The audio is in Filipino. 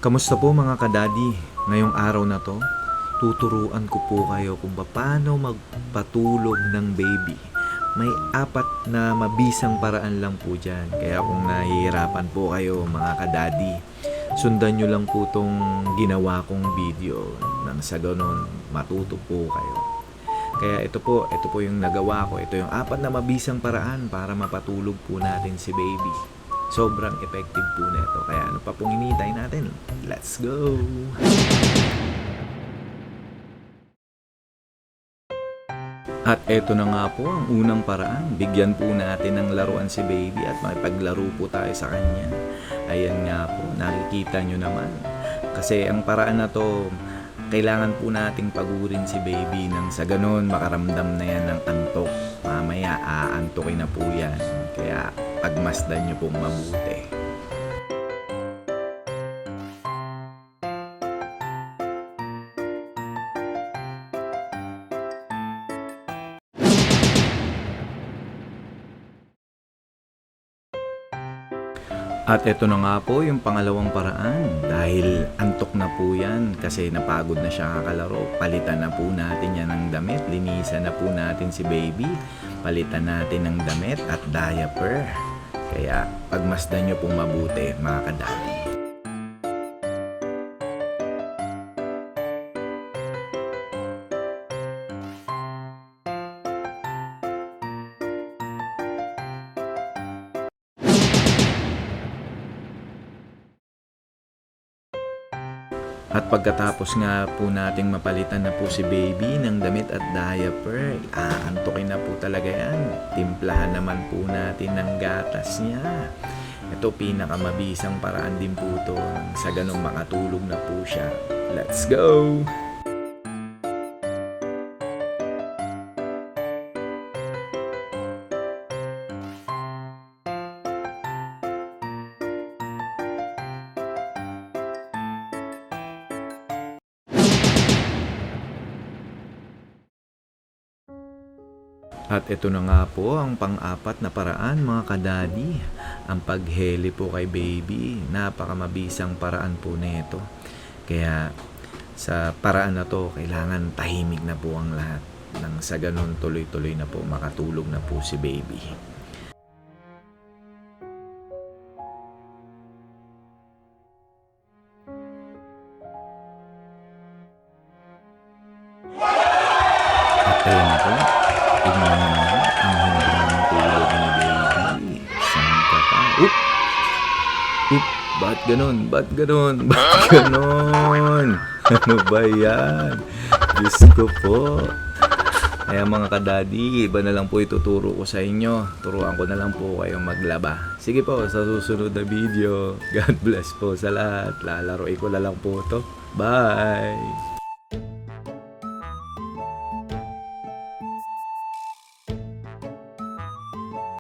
Kamusta po mga kadadi? Ngayong araw na to, tuturuan ko po kayo kung paano magpatulog ng baby. May 4 na mabisang paraan lang po dyan. Kaya kung nahihirapan po kayo mga kadadi, sundan nyo lang po tong ginawa kong video. Nang sa ganon, matuto po kayo. Kaya ito po yung nagawa ko. Ito yung 4 na mabisang paraan para mapatulog po natin si baby. Sobrang effective po nito. Kaya ano pa pong hinihintay natin? Let's go! At eto na nga po ang unang paraan. Bigyan po natin ng laruan si baby at makipaglaro po tayo sa kanya. Ayan nga po, nakikita nyo naman. Kasi ang paraan na to, kailangan po nating pagurin si baby nang sa ganun makaramdam na yan ng antok. Mamaya aantokin na po yan. Kaya pagmasdan nyo pong mabuti. At ito na nga po yung pangalawang paraan. Dahil antok na po yan kasi napagod na siya kakalaro. Palitan na po natin yan ng damit. Linisan na po natin si baby. Palitan natin ng damit at diaper. Kaya pagmasdan nyo pong mabuti mga kadadi. At pagkatapos nga po nating mapalitan na po si baby ng damit at diaper, aantukin na po talaga yan. Timplahan naman po natin ng gatas niya. Ito pinakamabisang paraan din po to. Sa ganong makatulog na po siya. Let's go! At ito na nga po ang pang-4 na paraan mga kadadi. Ang pagheli po kay baby. Napakamabisang paraan po nito. Kaya sa paraan na to, kailangan tahimik na po ang lahat. Nang sa ganun tuloy-tuloy na po makatulog na po si baby. At ayun na po. Tignan mo naman ang hanggang tulog ni baby. Saan ka pa? Oop! Oop! Ba't ganon? Ba't ganon? Ba't ganon? Ano ba yan? Diyos ko po. Kaya mga kadadi, iba na lang po ituturo ko sa inyo. Turuan ko na lang po kayong maglaba. Sige po, sa susunod na video. God bless po sa lahat. Lalaroin ko na lang po to. Bye!